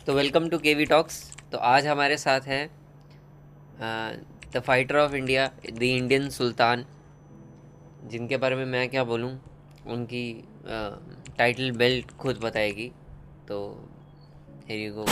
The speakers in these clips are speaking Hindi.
तो वेलकम टू केवी टॉक्स। तो आज हमारे साथ है the fighter of India, the Indian sultan, जिनके बारे में मैं क्या बोलूँ। उनकी टाइटल बेल्ट खुद बताएगी। तो here you go.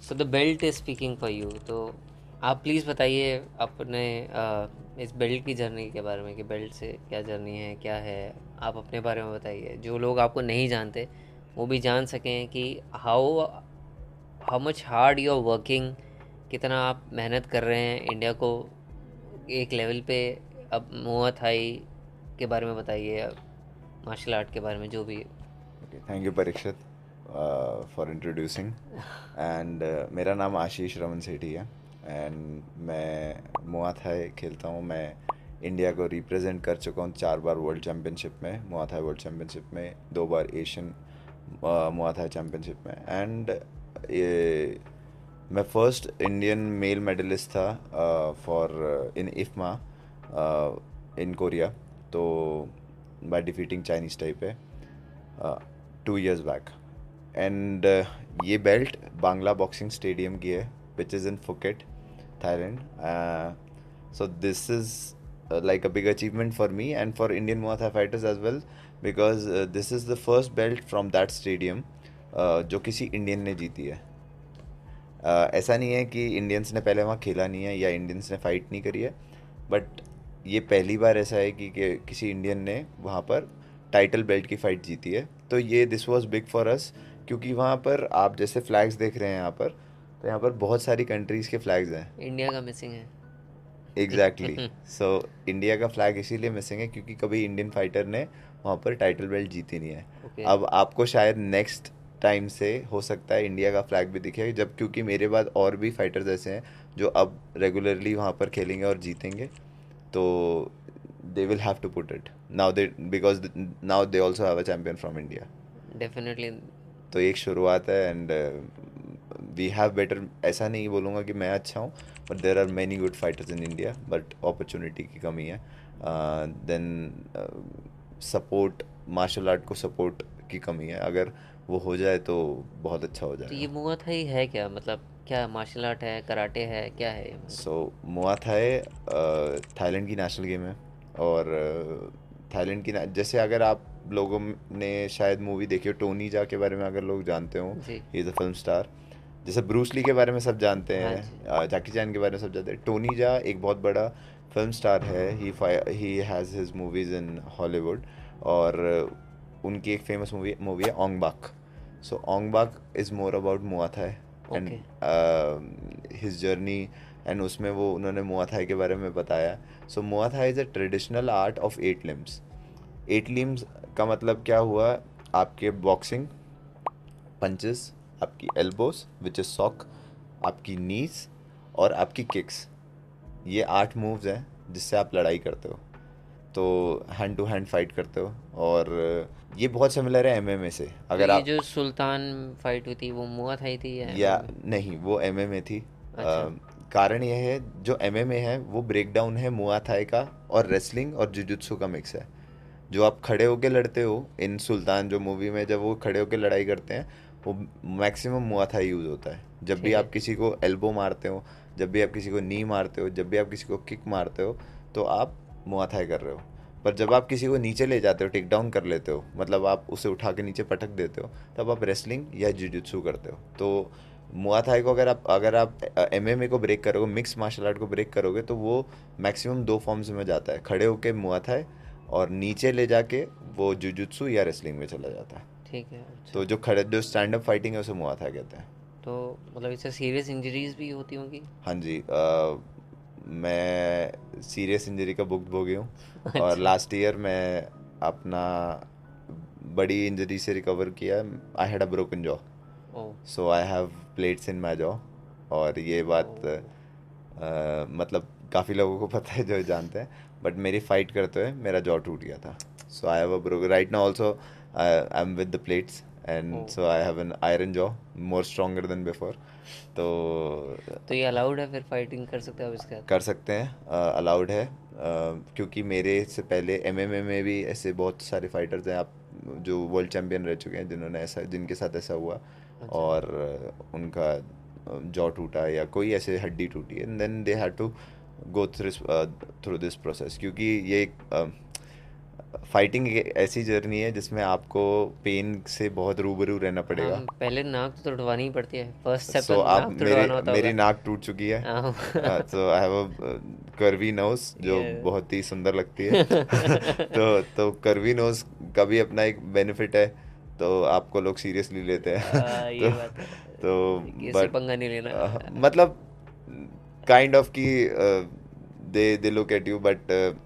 So the belt is speaking for you. तो आप प्लीज़ बताइए अपने इस बेल्ट की जर्नी के बारे में कि बेल्ट से क्या जर्नी है, क्या है। आप अपने बारे में बताइए, जो लोग आपको नहीं जानते वो भी जान सकें कि how how much hard you are working, कितना आप मेहनत कर रहे हैं इंडिया को एक लेवल पे। अब मुआ थाई के बारे में बताइए, मार्शल आर्ट के बारे में जो भी। Okay, thank you Parikshit for introducing and मेरा नाम आशीष रमन सेठी है एंड मैं मुआ थाई खेलता हूँ। मैं इंडिया को रिप्रेजेंट कर चुका हूँ 4 बार वर्ल्ड चैम्पियनशिप में, मुआ थाई वर्ल्ड चैम्पियनशिप में, 2 बार एशियन मुआ थाई चैम्पियनशिप में एंड ये मैं फर्स्ट इंडियन मेल मेडलिस्ट था फॉर इन इफ्मा इन कोरिया, तो by defeating Chinese Taipei 2 years back and ये बेल्ट बांग्ला बॉक्सिंग स्टेडियम की है which is in Phuket Thailand. So this is like a big achievement for me and for Indian Muay Thai fighters as well because this is the first belt from that stadium जो किसी इंडियन ने जीती है। ऐसा नहीं है कि इंडियंस ने पहले वहाँ खेला नहीं है या इंडियंस ने फाइट नहीं करी है, बट ये पहली बार ऐसा है कि किसी इंडियन ने वहाँ पर टाइटल बेल्ट की फ़ाइट जीती है। तो ये this was big for us क्योंकि वहाँ पर आप जैसे फ्लैग्स देख रहे हैं यहाँ पर, तो यहाँ पर बहुत सारी कंट्रीज़ के फ्लैग्स हैं। इंडिया का मिसिंग है। एग्जैक्टली सो इंडिया का फ्लैग इसीलिए मिसिंग है क्योंकि कभी इंडियन फाइटर ने वहाँ पर टाइटल बेल्ट जीती नहीं है। ओके। अब आपको शायद नेक्स्ट टाइम से हो सकता है इंडिया का फ्लैग भी दिखे, जब क्योंकि मेरे बाद और भी फाइटर्स ऐसे हैं जो अब रेगुलरली वहाँ पर खेलेंगे और जीतेंगे, तो they will have to put it now they because now they also have a champion from India. Definitely. तो एक शुरुआत है एंड वी हैव बेटर, ऐसा नहीं बोलूँगा कि मैं अच्छा हूँ, but there are many good fighters in India, but opportunity की कमी है। देन सपोर्ट, मार्शल आर्ट को सपोर्ट की कमी है। अगर वो हो जाए तो बहुत अच्छा हो तो ये जाएगा। मुआ थाई है क्या, मतलब क्या मार्शल आर्ट है, कराटे है, क्या है ये सो मतलब? मुआ थाई थाईलैंड की नेशनल गेम है और थाईलैंड की जैसे अगर आप लोगों ने शायद मूवी देखी हो टोनी जा के बारे में, अगर लोग जानते हो, जी। He is a film star. जैसे ब्रूस ली के बारे में सब जानते हाँ हैं, जी। जैकी चैन के बारे में सब जानते हैं, टोनी जा एक बहुत बड़ा फिल्म स्टार है। He has his movies in Hollywood और उनकी एक फेमस मूवी मूवी है ओंग बाक। So Ong Bak is more about muay Thai and okay. His journey, and उसमें वो उन्होंने मुआ थाई के बारे में बताया। So muay Thai is a traditional art of 8 limbs। 8 limbs का मतलब क्या हुआ? आपके बॉक्सिंग, पंचेस, आपकी एल्बोस विच इज़ सॉक, आपकी नीज और आपकी किक्स, ये 8 मूव्स हैं जिससे आप लड़ाई करते हो, तो हैंड टू हैंड फाइट करते हो। और ये बहुत सिमिलर है एमएमए से। तो अगर ये आप, जो सुल्तान फाइट हुई थी वो मुआ थाई थी या या एमएमए? नहीं, वो एमएमए थी। अच्छा। कारण यह है जो एमएमए है वो ब्रेक डाउन है मुआ थाई का और रेसलिंग और जुजुत्सु का मिक्स है। जो आप खड़े होके लड़ते हो इन सुल्तान जो मूवी में, जब वो खड़े होके लड़ाई करते हैं, वो मैक्सिमम मुआ थाई यूज़ होता है। जब भी ठीक है। आप किसी को एल्बो मारते हो, जब भी आप किसी को नी मारते हो, जब भी आप किसी को किक मारते हो, तो आप मुआ थाई कर रहे हो। पर जब आप किसी को नीचे ले जाते हो, टेक डाउन कर लेते हो, मतलब आप उसे उठा के नीचे पटक देते हो, तब आप रेसलिंग या जुजुत्सु करते हो। तो मुआ थाई को अगर आप एमएमए को ब्रेक करोगे, मिक्स मार्शल आर्ट को ब्रेक करोगे, तो वो मैक्सिमम 2 फॉर्म्स में जाता है, खड़े होके मुआ थाई और नीचे ले जाके वो जुजुत्सु या रेसलिंग में चला जाता है। ठीक है। अच्छा। तो जो स्टैंड अप फाइटिंग है उसे मुआ थाई कहते हैं। तो मतलब इससे सीरियस इंजरीज भी होती होंगी? हाँ जी, मैं सीरियस इंजरी का भुक्त भोगी हूँ। और अच्छा। लास्ट ईयर मैं अपना बड़ी इंजरी से रिकवर किया। I had a broken jaw, oh. So I have plates in my jaw. और ये बात ओ। मतलब काफ़ी लोगों को पता है जो जानते हैं, बट मेरी फाइट करते हुए मेरा जॉ टूट गया था। So I have a broken right now also, I am with the plates, oh. And so I have an iron jaw, more stronger than before. तो तो ये अलाउड है, फिर फाइटिंग कर सकते हो आप इसके कर साथ? सकते हैं, अलाउड है। क्योंकि मेरे से पहले एमएमए में भी ऐसे बहुत सारे फाइटर्स हैं आप जो वर्ल्ड चैम्पियन रह चुके हैं, जिन्होंने ऐसा, जिनके साथ ऐसा हुआ अच्छा। और उनका जॉ टूटा या कोई ऐसे हड्डी टूटी है, and then they had to go through this process. क्योंकि ये फाइटिंग एक ऐसी जर्नी है जिसमें आपको पेन से बहुत रूबरू रहना हाँ, पड़ेगा। पहले नाक तो तुड़वानी ही पड़ती है, फर्स्ट स्टेप तो सो आप नाक मेरे तुड़वाना होता मेरी होगा। नाक टूट चुकी है। हाँ। So I have a curvy nose जो ये। बहुत ही सुंदर लगती है। तो कर्वी नोज का भी अपना एक बेनिफिट है, तो आपको लोग सीरियसली लेते हैं। तो ये बात है। तो इससे बट पंगा नहीं लेना। मतलब काइंड ऑफ कि they look at you, but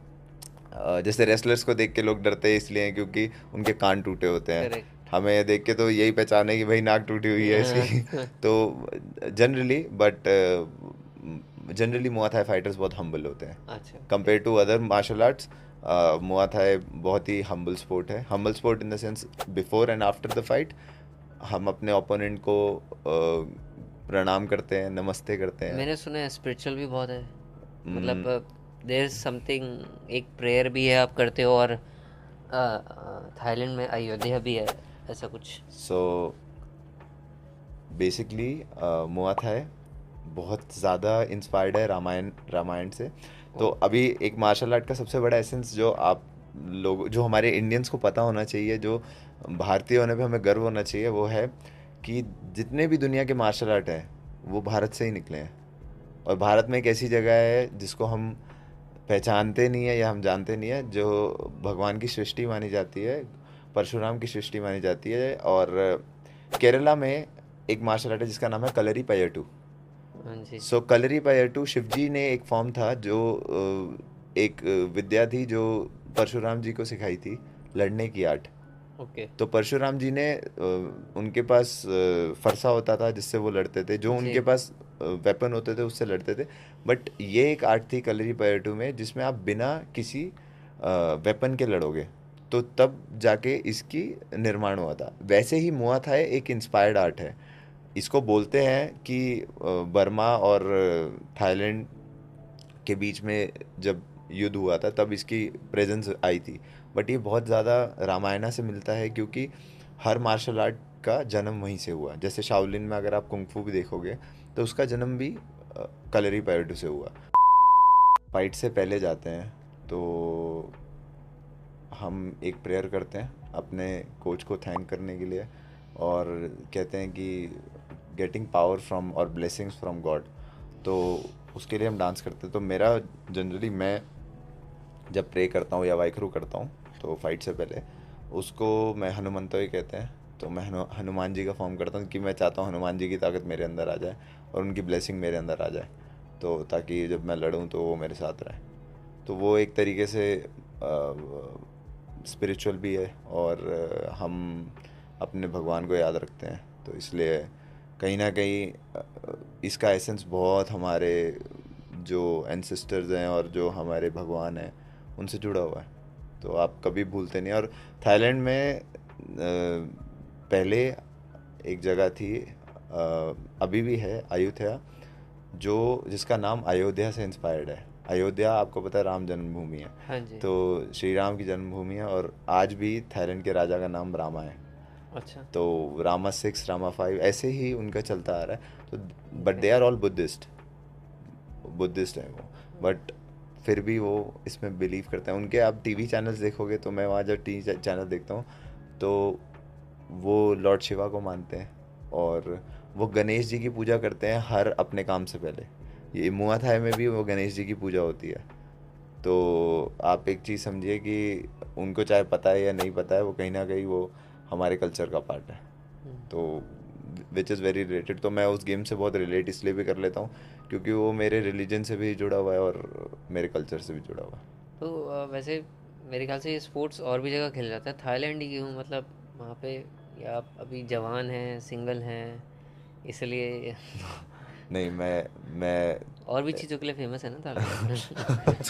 जैसे रेसलर्स को देख के लोग डरते हैं इसलिए हैं क्योंकि उनके कान टूटे होते हैं। करेक्ट। हमें देख के तो यही पहचान है कि भाई नाक टूटी हुई है इसकी। तो generally, but generally muay Thai fighters बहुत हम्बल होते हैं अच्छा, okay. Compare to other martial arts. Muay Thai बहुत ही हम्बल स्पोर्ट है, humble sport in the sense before and after the fight हम अपने ओपोनेंट को प्रणाम करते हैं, नमस्ते करते हैं। मैंने सुना है स्पिरिचुअल भी बहुत है, मतलब mm, देयर इज समथिंग, एक प्रेयर भी है आप करते हो, और थाईलैंड में अयोध्या भी है, ऐसा कुछ। सो बेसिकली मुआ थाई बहुत ज़्यादा इंस्पायर्ड है रामायण रामायण से। ओ। तो अभी एक मार्शल आर्ट का सबसे बड़ा एसेंस जो आप लोग, जो हमारे इंडियंस को पता होना चाहिए, जो भारतीय होने पे हमें गर्व होना चाहिए, वो है कि जितने भी दुनिया के मार्शल आर्ट हैं वो भारत से ही निकले हैं। और भारत में एक ऐसी जगह है जिसको हम पहचानते नहीं है या हम जानते नहीं है, जो भगवान की सृष्टि मानी जाती है, परशुराम की सृष्टि मानी जाती है। और केरला में एक मार्शल आर्ट है जिसका नाम है कलरी पयटू। हाँ जी। सो कलरी पयटू शिवजी ने एक फॉर्म था जो एक विद्या थी जो परशुराम जी को सिखाई थी, लड़ने की आर्ट। ओके। तो परशुराम जी ने उनके पास फरसा होता था जिससे वो लड़ते थे, जो जी। उनके पास वेपन होते थे उससे लड़ते थे। बट ये एक आर्ट थी कलरी पयटू में जिसमें आप बिना किसी वेपन के लड़ोगे, तो तब जाके इसकी निर्माण हुआ था। वैसे ही मुआ थाई एक इंस्पायर्ड आर्ट है। इसको बोलते हैं कि बर्मा और थाईलैंड के बीच में जब युद्ध हुआ था तब इसकी प्रेजेंस आई थी। बट ये बहुत ज़्यादा रामायणा से मिलता है क्योंकि हर मार्शल आर्ट का जन्म वहीं से हुआ। जैसे शाओलिन में अगर आप कुंग-फू भी देखोगे तो उसका जन्म भी कलरी पयटू से हुआ। फाइट से पहले जाते हैं तो हम एक प्रेयर करते हैं अपने कोच को थैंक करने के लिए, और कहते हैं कि गेटिंग पावर फ्रॉम और ब्लेसिंग्स फ्रॉम गॉड। तो उसके लिए हम डांस करते हैं। तो मेरा जनरली, मैं जब प्रे करता हूँ या वाइखरू करता हूँ तो फाइट से पहले उसको मैं हनुमंतो ही कहते हैं, तो मैं हनुमान जी का फॉर्म करता हूँ कि मैं चाहता हूँ हनुमान जी की ताकत मेरे अंदर आ जाए और उनकी ब्लेसिंग मेरे अंदर आ जाए, तो ताकि जब मैं लड़ूँ तो वो मेरे साथ रहे। तो वो एक तरीके से स्पिरिचुअल भी है, और हम अपने भगवान को याद रखते हैं, तो इसलिए कहीं ना कहीं इसका एसेंस बहुत हमारे जो एंसेस्टर्स हैं और जो हमारे भगवान हैं उनसे जुड़ा हुआ है, तो आप कभी भूलते नहीं। और थाईलैंड में पहले एक जगह थी, अभी भी है, अयोध्या, जो जिसका नाम अयोध्या से इंस्पायर्ड है। अयोध्या आपको पता है राम जन्मभूमि है, हाँ जी। तो श्री राम की जन्मभूमि है। और आज भी थाईलैंड के राजा का नाम रामा है, अच्छा। तो रामा 6, रामा 5 ऐसे ही उनका चलता आ रहा है। तो but okay. They are all Buddhist, Buddhist हैं वो, बट फिर भी वो इसमें बिलीव करते हैं। उनके आप टीवी चैनल्स देखोगे तो मैं वहाँ जब टीवी चैनल देखता हूँ तो वो लॉर्ड शिवा को मानते हैं, और वो गणेश जी की पूजा करते हैं हर अपने काम से पहले। ये मुआ थाई में भी वो गणेश जी की पूजा होती है। तो आप एक चीज़ समझिए कि उनको चाहे पता है या नहीं पता है, वो कहीं ना कहीं वो हमारे कल्चर का पार्ट है। हम्म। तो विच इज़ वेरी रिलेटेड। तो मैं उस गेम से बहुत रिलेट इसलिए भी कर लेता हूँ क्योंकि वो मेरे रिलीजन से भी जुड़ा हुआ है और मेरे कल्चर से भी जुड़ा हुआ है। तो वैसे मेरे ख्याल से ये स्पोर्ट्स और भी जगह खेला जाता है, थाईलैंड ही क्यों, मतलब वहाँ पे, या आप अभी जवान हैं, सिंगल हैं, इसलिए? नहीं, मैं और भी चीज़ों के लिए फेमस है ना थाईलैंड?